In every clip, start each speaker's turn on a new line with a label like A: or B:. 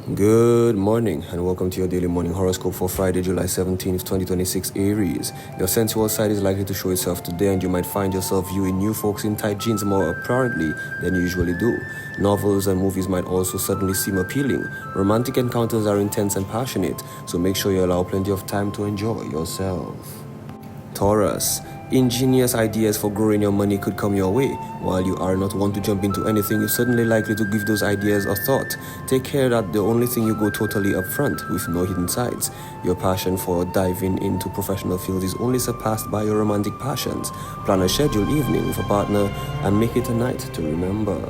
A: Good morning and welcome to your daily morning horoscope for Friday, July 17th, 2026, Aries. Your sensual side is likely to show itself today and you might find yourself viewing new folks in tight jeans more apparently than you usually do. Novels and movies might also suddenly seem appealing. Romantic encounters are intense and passionate, so make sure you allow plenty of time to enjoy yourself. Taurus, ingenious ideas for growing your money could come your way. While you are not one to jump into anything, you're certainly likely to give those ideas a thought. Take care that the only thing you go totally upfront with no hidden sides. Your passion for diving into professional fields is only surpassed by your romantic passions. Plan a scheduled evening with a partner and make it a night to remember.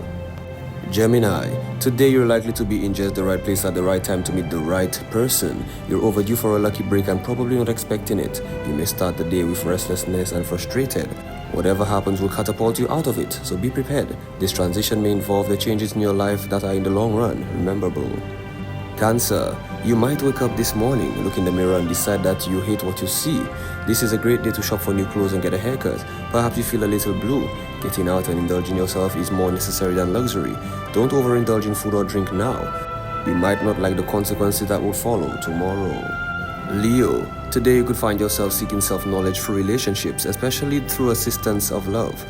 A: Gemini, today you're likely to be in just the right place at the right time to meet the right person. You're overdue for a lucky break and probably not expecting it. You may start the day with restlessness and frustrated. Whatever happens will catapult you out of it, so be prepared. This transition may involve the changes in your life that are in the long run rememberable. Cancer, you might wake up this morning, look in the mirror and decide that you hate what you see. This is a great day to shop for new clothes and get a haircut. Perhaps you feel a little blue. Getting out and indulging yourself is more necessary than luxury. Don't overindulge in food or drink now. You might not like the consequences that will follow tomorrow. Leo, today you could find yourself seeking self-knowledge through relationships, especially through assistance of love.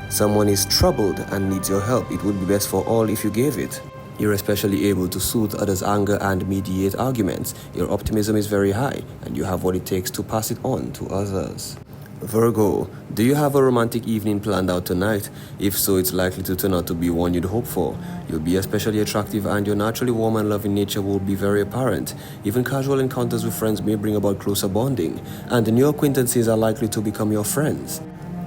A: Someone is troubled and needs your help. It would be best for all if you gave it. You're especially able to soothe others' anger and mediate arguments. Your optimism is very high, and you have what it takes to pass it on to others. Virgo, do you have a romantic evening planned out tonight? If so, it's likely to turn out to be one you'd hope for. You'll be especially attractive and your naturally warm and loving nature will be very apparent. Even casual encounters with friends may bring about closer bonding, and new acquaintances are likely to become your friends.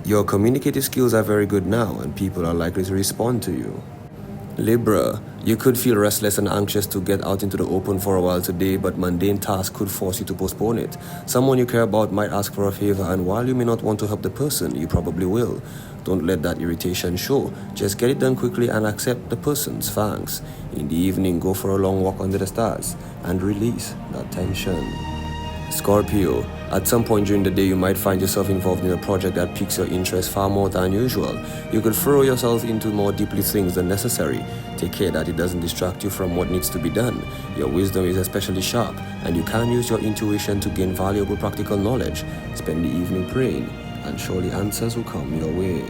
A: Your communicative skills are very good now, and people are likely to respond to you. Libra, you could feel restless and anxious to get out into the open for a while today, but mundane tasks could force you to postpone it. Someone you care about might ask for a favor, and while you may not want to help the person, you probably will. Don't let that irritation show. Just get it done quickly and accept the person's thanks. In the evening, go for a long walk under the stars and release that tension. Scorpio, at some point during the day you might find yourself involved in a project that piques your interest far more than usual. You could throw yourself into more deeply things than necessary. Take care that it doesn't distract you from what needs to be done. Your wisdom is especially sharp, and you can use your intuition to gain valuable practical knowledge. Spend the evening praying, and surely answers will come your way.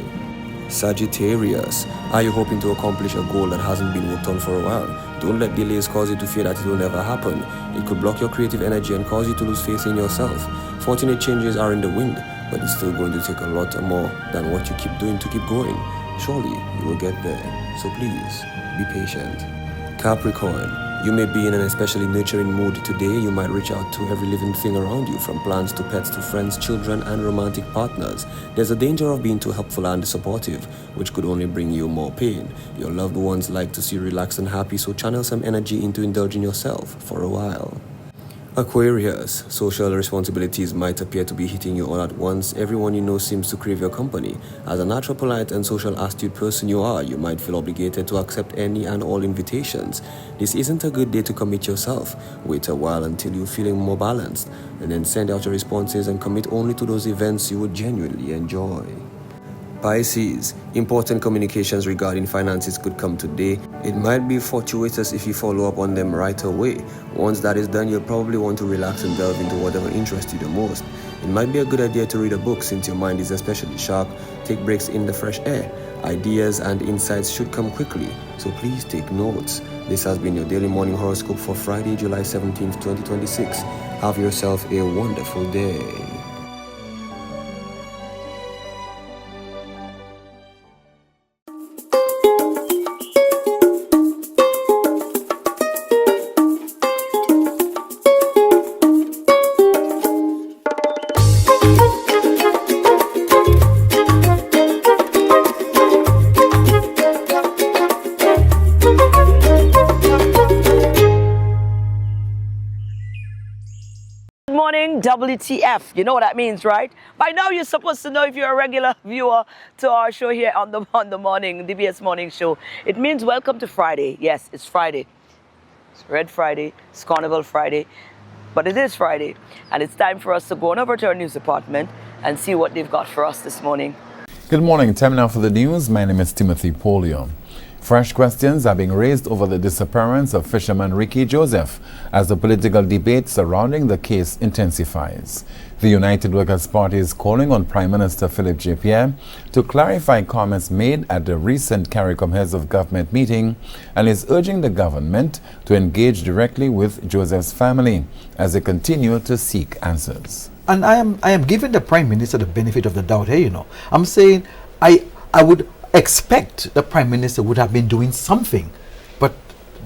A: Sagittarius, are you hoping to accomplish a goal that hasn't been worked on for a while? Don't let delays cause you to fear that it will never happen. It could block your creative energy and cause you to lose faith in yourself. Fortunate changes are in the wind, but it's still going to take a lot more than what you keep doing to keep going. Surely you will get there, so please be patient. Capricorn, you may be in an especially nurturing mood today. You might reach out to every living thing around you, from plants to pets to friends, children, and romantic partners. There's a danger of being too helpful and supportive, which could only bring you more pain. Your loved ones like to see you relaxed and happy, so channel some energy into indulging yourself for a while. Aquarius, social responsibilities might appear to be hitting you all at once. Everyone you know seems to crave your company. As a natural, polite, and social astute person you are, you might feel obligated to accept any and all invitations. This isn't a good day to commit yourself. Wait a while until you're feeling more balanced, and then send out your responses and commit only to those events you would genuinely enjoy. Pisces, important communications regarding finances could come today. It might be fortuitous if you follow up on them right away. Once that is done, you'll probably want to relax and delve into whatever interests you the most. It might be a good idea to read a book since your mind is especially sharp. Take breaks in the fresh air. Ideas and insights should come quickly, so please take notes. This has been your daily morning horoscope for Friday, July 17th, 2026. Have yourself a wonderful day.
B: Morning WTF, you know what that means, right? By now you're supposed to know if you're a regular viewer to our show here on the morning DBS morning show. It means welcome to Friday. Yes, it's Friday. It's Red Friday, it's Carnival Friday, but it is Friday, and it's time for us to go on over to our news department and see what they've got for us this morning.
C: Good morning. Time now for the news. My name is Timothy Polio. Fresh questions are being raised over the disappearance of fisherman Ricky Joseph as the political debate surrounding the case intensifies. The United Workers' Party is calling on Prime Minister Philip J. Pierre to clarify comments made at the recent CARICOM Heads of Government meeting and is urging the government to engage directly with Joseph's family as they continue to seek answers.
D: And I am giving the Prime Minister the benefit of the doubt here, I'm saying I would expect the Prime Minister would have been doing something, but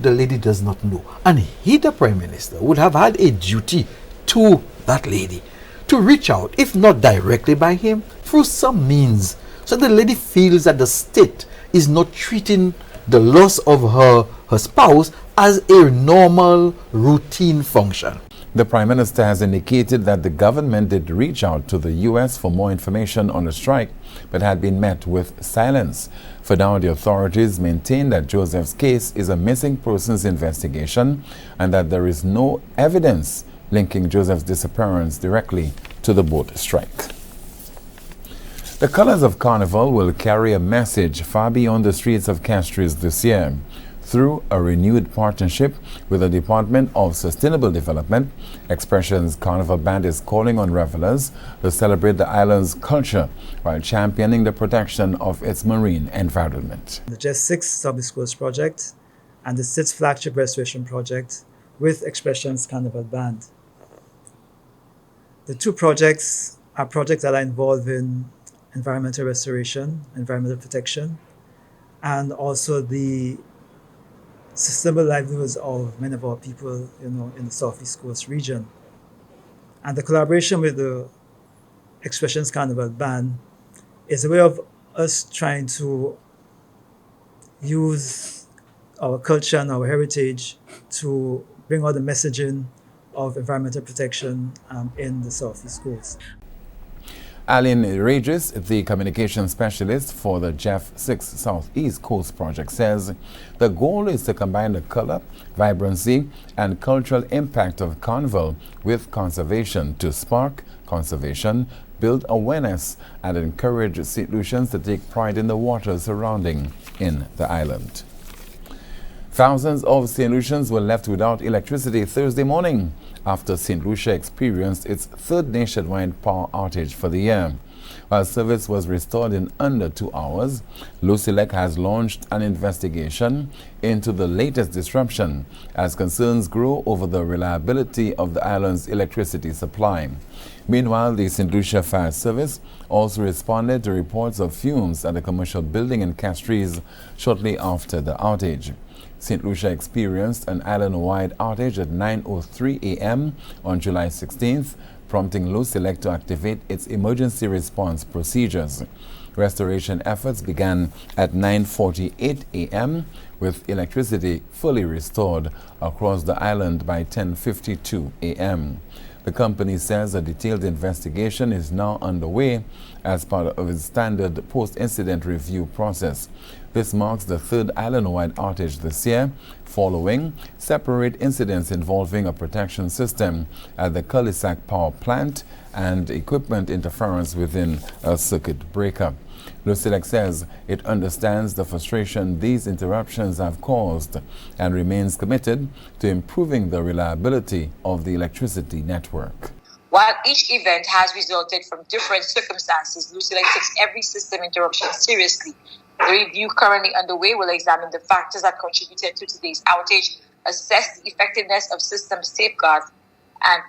D: the lady does not know. And he, the Prime Minister, would have had a duty to that lady to reach out, if not directly by him, through some means, so the lady feels that the state is not treating the loss of her spouse as a normal routine function.
C: The Prime Minister has indicated that the government did reach out to the U.S. for more information on the strike, but had been met with silence. For now, the authorities maintain that Joseph's case is a missing persons investigation and that there is no evidence linking Joseph's disappearance directly to the boat strike. The colors of Carnival will carry a message far beyond the streets of Castries this year. Through a renewed partnership with the Department of Sustainable Development, Expressions Carnival Band is calling on revelers to celebrate the island's culture while championing the protection of its marine environment.
E: The Just 6 Sub Schools project and the 6th flagship restoration project with Expressions Carnival Band. The two projects are projects that are involved in environmental restoration, environmental protection, and also the sustainable livelihoods of many of our people, in the Southeast Coast region. And the collaboration with the Expressions Carnival Band is a way of us trying to use our culture and our heritage to bring out the messaging of environmental protection in the Southeast Coast.
C: Aline Regis, the communication specialist for the Jeff 6 Southeast Coast project, says the goal is to combine the color, vibrancy, and cultural impact of Carnival with conservation to spark conservation, build awareness, and encourage St. Lucians to take pride in the waters surrounding in the island. Thousands of St. Lucians were left without electricity Thursday morning after St. Lucia experienced its third nationwide power outage for the year. While service was restored in under 2 hours, Lucelec has launched an investigation into the latest disruption as concerns grow over the reliability of the island's electricity supply. Meanwhile, the St. Lucia Fire Service also responded to reports of fumes at a commercial building in Castries shortly after the outage. St. Lucia experienced an island-wide outage at 9:03 a.m. on July 16th, prompting Lucelec to activate its emergency response procedures. Restoration efforts began at 9:48 a.m., with electricity fully restored across the island by 10:52 a.m. The company says a detailed investigation is now underway as part of its standard post-incident review process. This marks the third island-wide outage this year, following separate incidents involving a protection system at the Cul-de-sac power plant and equipment interference within a circuit breaker. Lucelec says it understands the frustration these interruptions have caused and remains committed to improving the reliability of the electricity network.
F: While each event has resulted from different circumstances, Lucelec takes every system interruption seriously. The review currently underway will examine the factors that contributed to today's outage, assess the effectiveness of system safeguards, and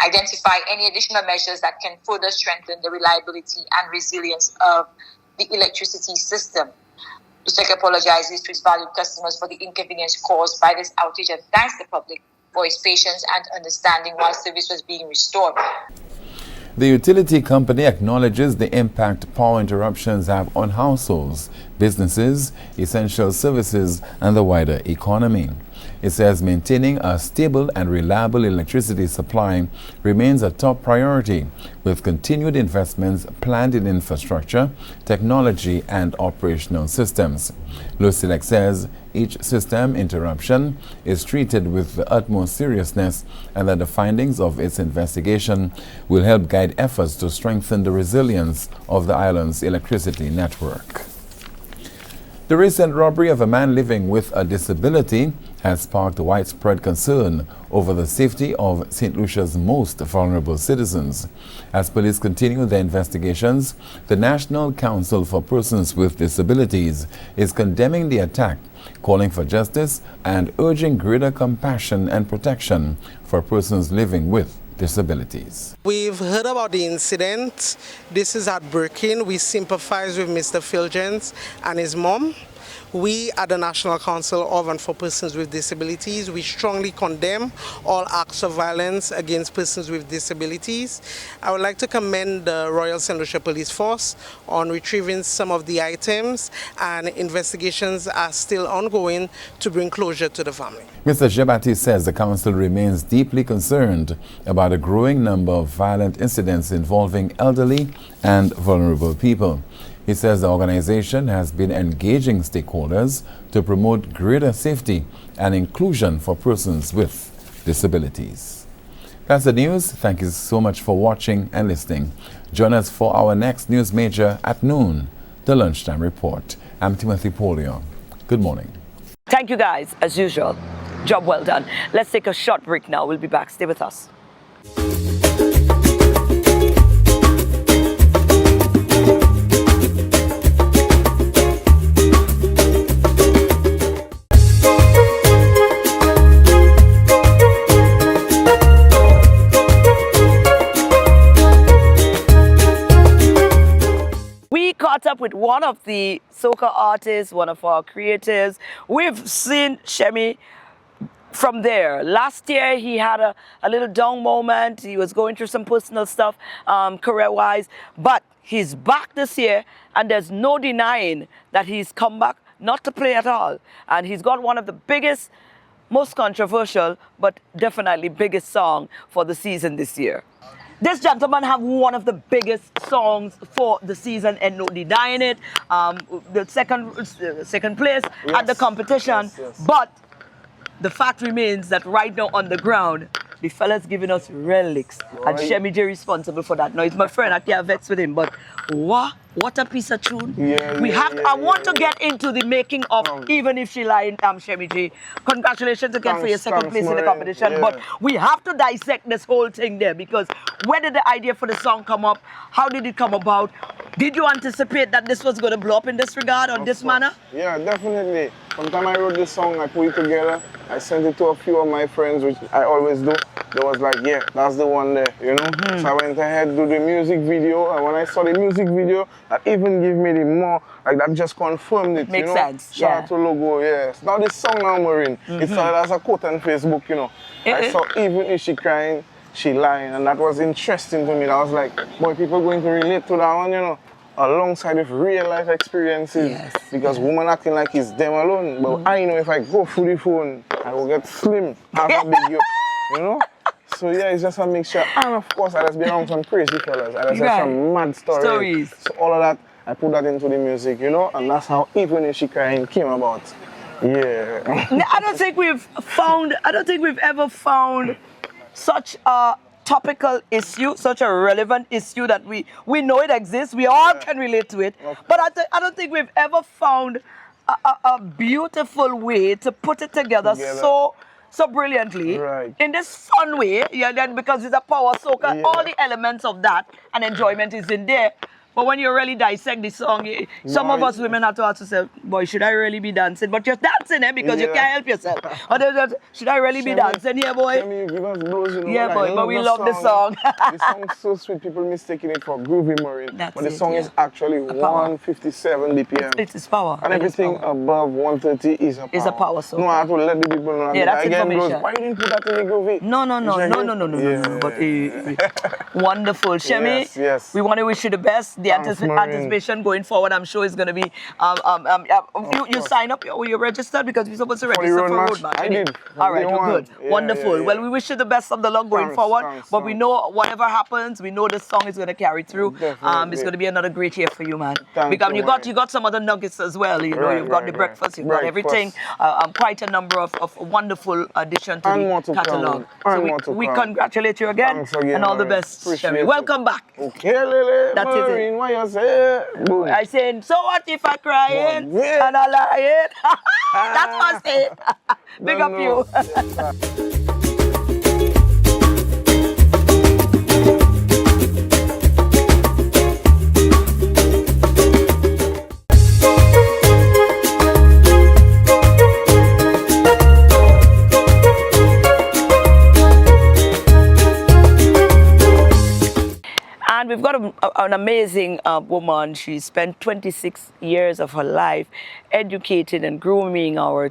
F: identify any additional measures that can further strengthen the reliability and resilience of the electricity system. Lucelec apologizes to its valued customers for the inconvenience caused by this outage and thanks the public for its patience and understanding while service was being restored.
C: The utility company acknowledges the impact power interruptions have on households, businesses, essential services, and the wider economy. It says maintaining a stable and reliable electricity supply remains a top priority, with continued investments planned in infrastructure, technology, and operational systems. Lucelec says each system interruption is treated with the utmost seriousness and that the findings of its investigation will help guide efforts to strengthen the resilience of the island's electricity network. The recent robbery of a man living with a disability has sparked widespread concern over the safety of St. Lucia's most vulnerable citizens. As police continue their investigations, the National Council for Persons with Disabilities is condemning the attack, calling for justice and urging greater compassion and protection for persons living with disabilities.
G: We've heard about the incident. This is heartbreaking. We sympathize with Mr. Fulgens and his mom. We at the National Council of and for Persons with Disabilities, we strongly condemn all acts of violence against persons with disabilities. I would like to commend the Royal St. Lucia Police Force on retrieving some of the items, and investigations are still ongoing to bring closure to the family.
C: Mr. Jebati says the council remains deeply concerned about a growing number of violent incidents involving elderly and vulnerable people. He says the organization has been engaging stakeholders to promote greater safety and inclusion for persons with disabilities. That's the news. Thank you so much for watching and listening. Join us for our next news major at noon, the Lunchtime Report. I'm Timothy Polion. Good morning.
B: Thank you guys, as usual. Job well done. Let's take a short break now. We'll be back. Stay with us. Caught up with one of the soca artists, one of our creators. We've seen Shemmy from there. Last year he had a little down moment. He was going through some personal stuff career-wise, but he's back this year, and there's no denying that he's come back not to play at all. And he's got one of the biggest, most controversial, but definitely biggest song for the season this year. This gentleman have one of the biggest songs for the season, and no denying it. The second place at the competition. Yes. But the fact remains that right now on the ground, the fella's giving us relics. Right. And Shemmy J responsible for that. Now, he's my friend, I can't vex with him, but what a piece of tune. I want to get into the making of Even If She Lied, Shemmy J. Congratulations again for your second place in the competition. Yeah. But we have to dissect this whole thing there, because where did the idea for the song come up? How did it come about? Did you anticipate that this was going to blow up in this regard or this manner?
H: Yeah, definitely. From the time I wrote this song, I put it together. I sent it to a few of my friends, which I always do. They was like, yeah, that's the one there, you know? Mm-hmm. So I went ahead to do the music video, and when I saw the music video, that even gave me the more, like that just confirmed it,
B: Makes
H: you know?
B: sense,
H: Shout out to Logo, yes. Now this song now, Maureen, it started as a quote on Facebook, you know? I saw Even If She Crying, She Lying, and that was interesting to me. I was like, boy, people going to relate to that one, you know? Alongside with real life experiences, because women acting like it's them alone, but I know if I go through the phone, I will get slim, have a big you know? So yeah, it's just a mixture, and of course I just been around some crazy fellas, I just have some mad stories. So all of that, I put that into the music, you know, and that's how Even If She Crying came about. Yeah.
B: I don't think we've ever found such a topical issue, such a relevant issue that we know it exists. We all can relate to it. But I don't think we've ever found a beautiful way to put it together so brilliantly in this fun way. Yeah, then because it's a power soca, all the elements of that and enjoyment is in there. But when you really dissect the song, some of us women have to ask ourselves, boy, should I really be dancing? But you're dancing, because you can't help yourself. Or should I really be dancing here, boy?
H: Shemmy, give us blows, you know?
B: Yeah, boy, but we love the song.
H: The song's so sweet, people mistaking it for groovy, Maureen. But the song is actually 157 BPM.
B: It's power.
H: And everything above 130 is a power.
B: It's a power song.
H: No, I have to let the people know.
B: Yeah, that's information.
H: Blows. Why you didn't put that in the groovy?
B: No. But wonderful. Shemmy,
H: yes.
B: We want to wish you the best. The anticipation going forward, I'm sure, is going to be. You sign up, you registered, because we're supposed to register for Road March.
H: I did.
B: All right, good. Yeah, wonderful. Yeah. Well, we wish you the best of the luck going forward. But we know whatever happens, we know this song is going to carry through. It's going to be another great year for you, man. Because you got some other nuggets as well. You know, you've got the breakfast, you've got everything. Quite a number of wonderful addition to the catalogue. So we congratulate you again, and all the best, Shemmy. Welcome back.
H: Okay, Lily.
B: That's it.
H: crying, why you say? Boom.
B: I saying, so what if I crying
H: Boom. Yeah.
B: and I lying? That's what I say. Big up
H: Don't
B: you.
H: know. Yes, sir.
B: And we've got an amazing woman. She spent 26 years of her life educating and grooming our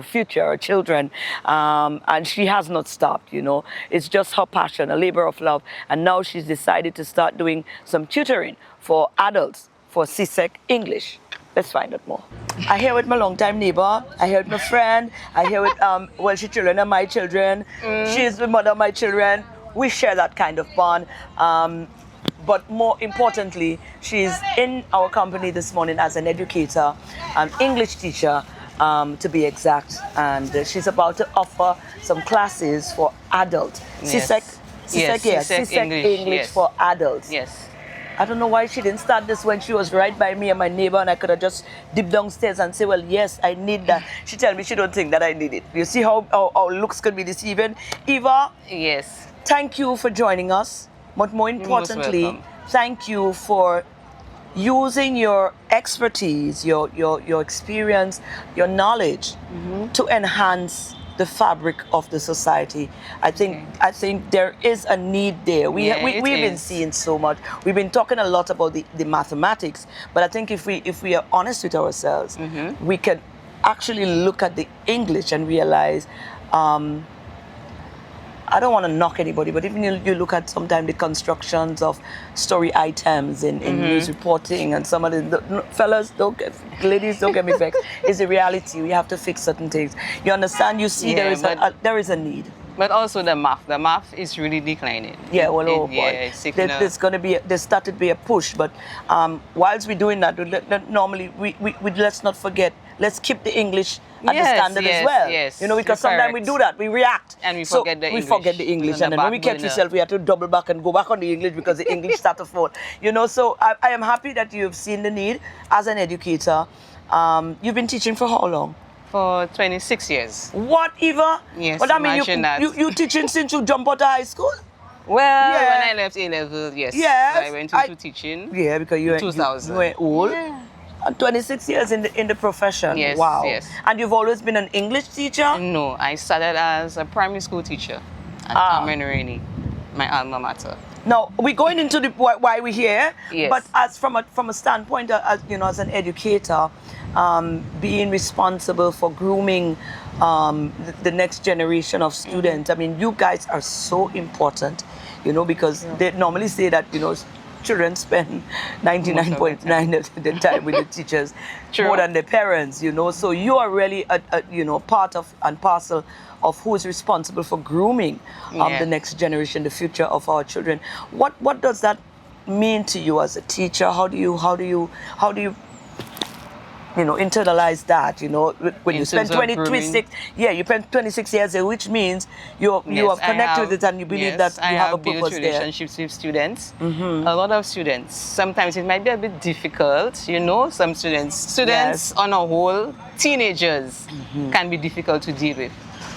B: future, our children. And she has not stopped, you know. It's just her passion, a labor of love. And now she's decided to start doing some tutoring for adults for CSEC English. Let's find out more. I here with my longtime neighbor. I here with my friend. I here with, well, she children are my children. She's the mother of my children. We share that kind of bond. But more importantly, she's in our company this morning as an educator, an English teacher, to be exact. And she's about to offer some classes for adults.
I: Yes.
B: CSEC English
I: yes.
B: for adults.
I: Yes.
B: I don't know why she didn't start this when she was right by me and my neighbor, and I could have just dipped downstairs and say, well, yes, I need that. She tell me she don't think that I need it. You see how looks can be deceiving? Eva,
I: Yes.
B: thank you for joining us. But more importantly,
I: welcome.
B: thank you for using your expertise, your experience, your knowledge to enhance the fabric of the society. I think there is a need there. We've been seeing so much. We've been talking a lot about the mathematics, but I think if we are honest with ourselves, we can actually look at the English and realize. I don't want to knock anybody, but even you look at sometimes the constructions of story items in news reporting, and some of the fellas, ladies, don't get me vexed. It's a reality. We have to fix certain things. You understand? You see, there is a need.
I: But also the math is really declining.
B: Yeah, well, oh boy.
I: Yeah, it's
B: There's going to be, there started to be a push, but whilst we're doing that, normally we let's not forget, let's keep the English at the standard as well.
I: Yes,
B: you know, because sometimes we do that, we react.
I: And we forget the English.
B: We forget the English, and then when we catch ourselves, we have to double back and go back on the English because the English start to fall. You know, so I am happy that you've seen the need as an educator. You've been teaching for how long?
I: For 26 years.
B: What, Eva?
I: Yes,
B: Well, that mean
I: imagine that.
B: you teaching since you jump out of high school?
I: Well,
B: Yeah.
I: when I left A-level, yes.
B: Yes,
I: I went into teaching.
B: Yeah, because you
I: 2000.
B: were old.
I: Yeah.
B: And 26 years in the profession.
I: Yes,
B: Wow.
I: yes.
B: And you've always been an English teacher?
I: No, I started as a primary school teacher at Carmen Rainey, my alma mater.
B: Now, we're going into why we're here.
I: Yes.
B: But as from a standpoint, as you know, as an educator, being responsible for grooming the next generation of students, I mean, you guys are so important, you know, because they normally say that, you know, children spend 99.9% of the time with the teachers more than their parents, you know. So you are really you know, part of and parcel of who is responsible for grooming the next generation, the future of our children. What does that mean to you as a teacher? How do you you know, internalize that, you know, when you spend 26 years there, which means you have connected with it and you believe that you have a purpose there.
I: Relationships with students, a lot of students. Sometimes it might be a bit difficult, you know, some students on a whole, teenagers can be difficult to deal with.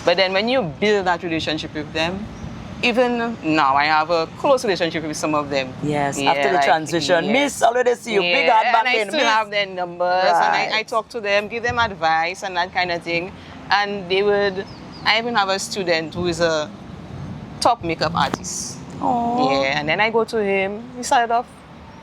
I: But then when you build that relationship with them, even now, I have a close relationship with some of them.
B: Yes, after the transition. Miss, already see you. Big hand back
I: and
B: then.
I: I still have their numbers, and I talk to them, give them advice and that kind of thing. And I even have a student who is a top makeup artist.
B: Oh.
I: Yeah, and then I go to him. We started off,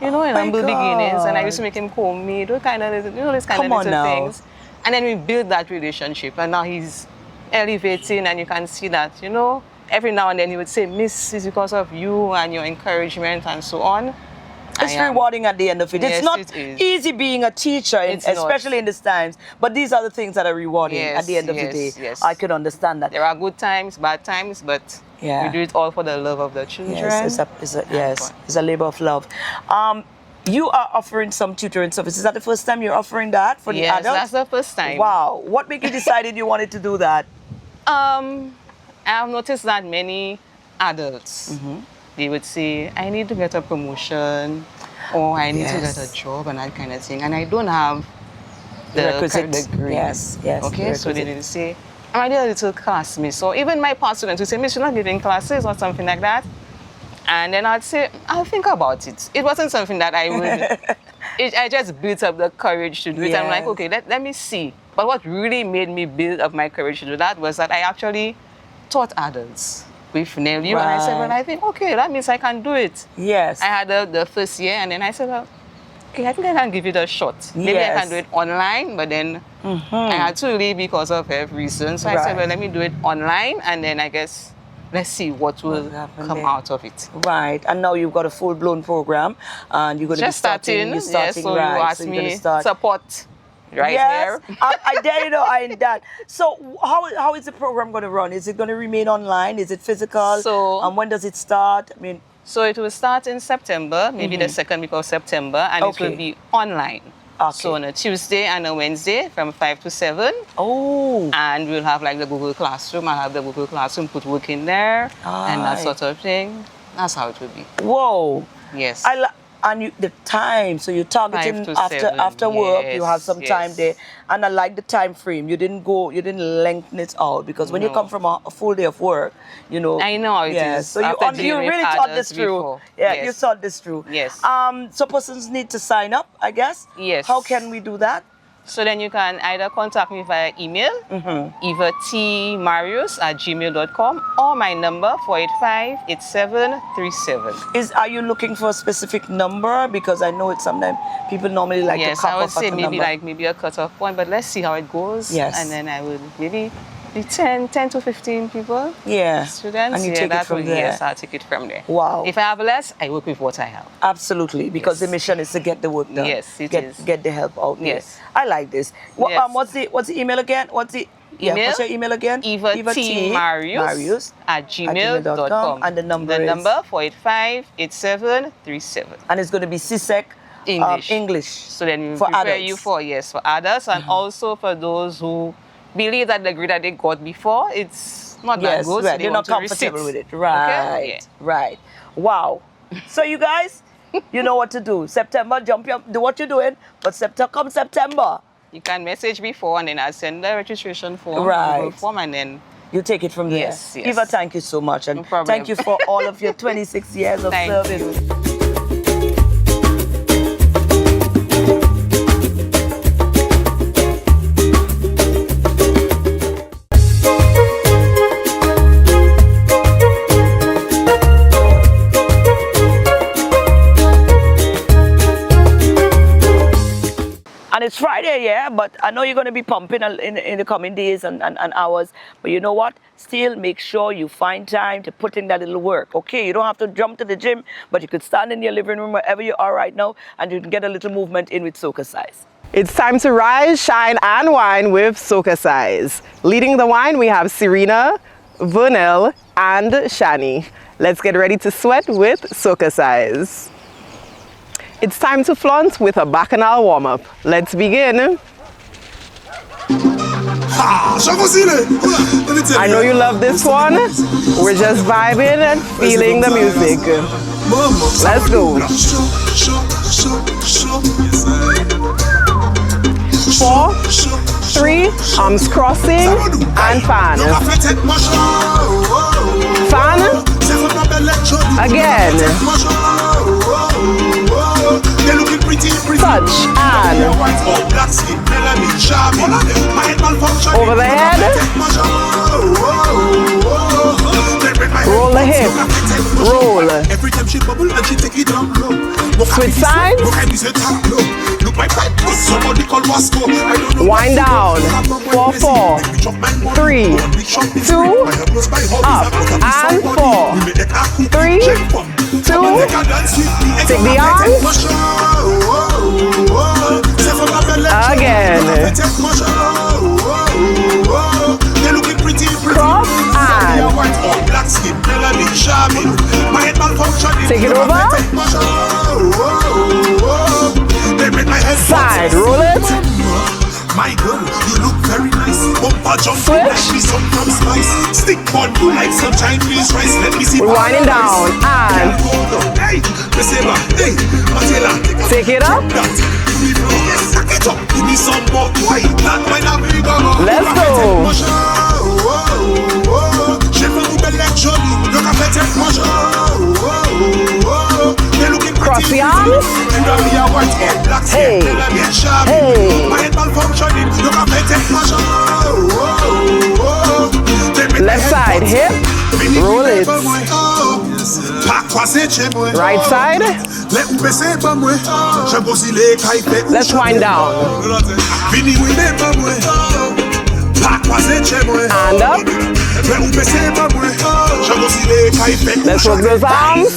I: you know, in humble beginnings, and I used to make him comb me, those kind of little things. And then we build that relationship, and now he's elevating, and you can see that, you know, every now and then he would say, Miss, it's because of you and your encouragement and so on.
B: It's rewarding at the end of it.
I: Yes,
B: it's not
I: it is.
B: easy being a teacher, especially in these times, but these are the things that are rewarding at the end of the day.
I: Yes.
B: I can understand that.
I: There are good times, bad times, but we do it all for the love of the children.
B: Yes, it's a labor of love. You are offering some tutoring services. Is that the first time you're offering that for the adults?
I: Yes, that's the first time.
B: Wow. What made you decided you wanted to do that?
I: I have noticed that many adults, they would say, I need to get a promotion, or I need to
B: Yes.
I: get a job and that kind of thing. And I don't have
B: The
I: the
B: requisite
I: degree.
B: Yes, yes.
I: Okay,
B: the
I: so they
B: requisite.
I: didn't say, am I a little class, miss? So even my past students would say, miss, you're not giving classes or something like that. And then I'd say, I'll think about it. It wasn't something that I would, I just built up the courage to do it. I'm like,
B: Yes.
I: okay, let me see. But what really made me build up my courage to do that was that I actually taught adults with Nelly. And I said, well,
B: Right.
I: I think, okay, that means I can do it.
B: Yes.
I: I had the first year, and then I said, well, okay, I think I can give it a shot. Maybe I
B: Yes.
I: can do it online, but then I had to leave because of health reasons. So I
B: Right.
I: said, well, let me do it online, and then I guess let's see what will
B: What happened
I: come
B: there.
I: out of it.
B: Right, and now you've got a full-blown program, and you're going to be
I: Just starting,
B: You're
I: yes.
B: starting
I: So
B: right.
I: you asked
B: so you're gonna
I: me
B: start.
I: support right
B: yes,
I: here.
B: I dare you know I in that. So how is the program going to run? Is it going to remain online? Is it physical?
I: So-
B: when does it start? I mean,
I: So it will start in September, maybe the second week of September, and it
B: Okay.
I: will be online.
B: Okay.
I: So on a Tuesday and a Wednesday from 5 to 7.
B: oh,
I: And we'll have like the Google Classroom. I'll have the Google Classroom, put work in there, and that
B: Aye.
I: sort of thing. That's how it will be.
B: whoa!
I: Yes.
B: And the time, so you're targeting
I: 5 to
B: after
I: 7,
B: work, you have
I: yes,
B: some time
I: yes.
B: there. And I like the time frame. You didn't lengthen it out, because when you
I: No.
B: come from a full day of work, you know.
I: I know how it is.
B: So you
I: After
B: you
I: dealing with
B: really thought this
I: others
B: through.
I: before.
B: Yeah,
I: Yes.
B: you thought this through.
I: Yes.
B: So persons need to sign up, I guess.
I: Yes.
B: How can we do that?
I: So then you can either contact me via email, either tmarius@gmail.com, or my number 485-8737.
B: Are you looking for a specific number? Because I know it's sometimes people normally like
I: Yes,
B: to cut
I: I would
B: off at
I: say
B: a
I: maybe
B: number.
I: maybe a cutoff point, but let's see how it goes.
B: Yes.
I: And then I will maybe be 10 to 15 people.
B: Yeah.
I: Students.
B: And you
I: yeah,
B: take it
I: that
B: from
I: will-
B: there.
I: Yes, I'll take it from there.
B: Wow.
I: If I have less, I work with what I have.
B: Absolutely, because
I: Yes.
B: the mission is to get the work done.
I: Yes, it
B: get,
I: is.
B: Get the help out there.
I: Yes.
B: I like this.
I: Yes.
B: What's the email again? What's the
I: Email?
B: What's your email again?
I: Eva T. Marius at gmail.com.
B: And the number is?
I: number 485-8737.
B: And it's going to be CSEC
I: English.
B: English.
I: So then we
B: for
I: prepare
B: adults.
I: you for adults, and also for those who believe that the grade that they got before, it's not that
B: Yes,
I: good.
B: right.
I: So they
B: They're
I: want
B: not
I: to resit.
B: comfortable with it. Right.
I: Okay? Yeah.
B: Right. Wow. So you guys, you know what to do. September, jump up, do what you're doing. But come September,
I: You can message before, and then I'll send the registration form,
B: Right.
I: Google form, and then
B: you take it from there.
I: Yes, yes.
B: Eva, thank you so much. And
I: No problem.
B: thank you for all of your 26 years of
I: Thank
B: service.
I: you.
B: And it's Friday, yeah, but I know you're going to be pumping in the coming days and hours. But you know what? Still make sure you find time to put in that little work, okay? You don't have to jump to the gym, but you could stand in your living room wherever you are right now, and you can get a little movement in with SocaCize.
J: It's time to rise, shine, and wine with SocaCize. Leading the wine, we have Serena, Vernell, and Shani. Let's get ready to sweat with SocaCize. It's time to flaunt with a bacchanal warm-up. Let's begin. I know you love this one. We're just vibing and feeling the music. Let's go. 4, 3, arms crossing, and fan. Fan. Again. Touch and over the head. Roll the hip. Roll. Switch sides. Wind down. 4, 4, 3, 2, up and 4, 3, 2. Take the arms. Again. Cross and take it over. Side, roll it.
K: My girl, you look very nice. Bumper
J: We're winding down and take it up. Let's go. Cross the arms. Hey. Hey. Left side, hip. Roll it. Right side. Let's wind down. And up. Let's work those arms.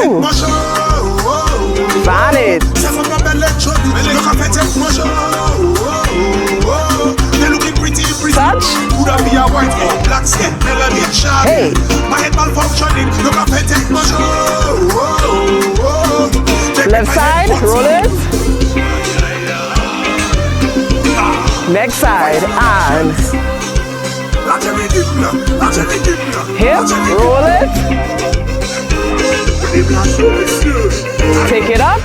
J: Woo. Fan it. Touch. Hey. Left side, roll it. Next side, and hip, roll it. Take it up.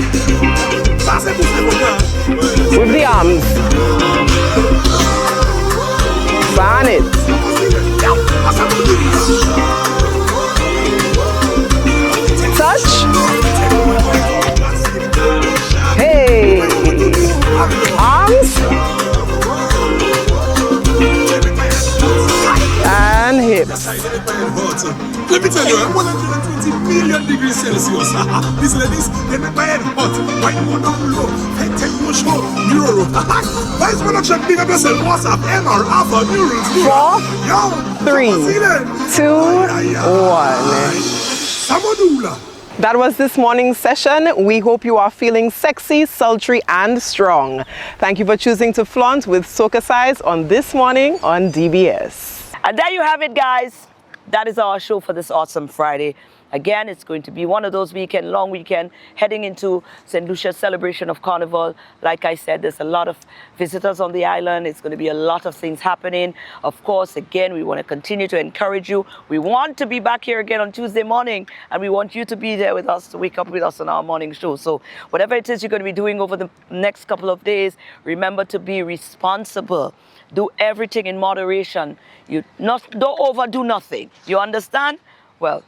J: With the arms. Fan it. Touch. Hey. Arms. And hips.
K: Let me tell you, 120 million degrees Celsius. These ladies, they make my head hot. Why more down low? Hey, take no show. Neuro. Vice production, big up yourself. WhatsApp, MR, Alpha, Neurons.
J: 4, 3, 2, 1. That was this morning's session. We hope you are feeling sexy, sultry, and strong. Thank you for choosing to flaunt with SocaCize on This Morning on DBS.
B: And there you have it, guys. That is our show for this awesome Friday. Again, it's going to be one of those long weekend, heading into St. Lucia's celebration of Carnival. Like I said, there's a lot of visitors on the island. It's going to be a lot of things happening. Of course, again, we want to continue to encourage you. We want to be back here again on Tuesday morning, and we want you to be there with us, to wake up with us on our morning show. So whatever it is you're going to be doing over the next couple of days, remember to be responsible. Do everything in moderation. Don't overdo nothing. You understand? Well,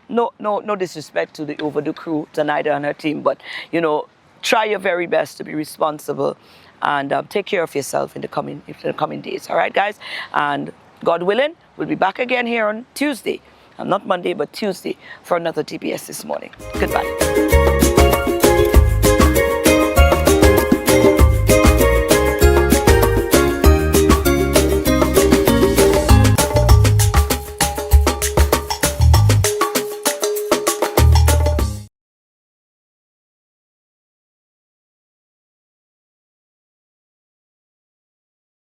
B: no disrespect to the Overdue crew, Zenaida and her team, but try your very best to be responsible and take care of yourself in the coming days. All right, guys? And God willing, we'll be back again here on Tuesday. Not Monday, but Tuesday for another TBS This Morning. Goodbye.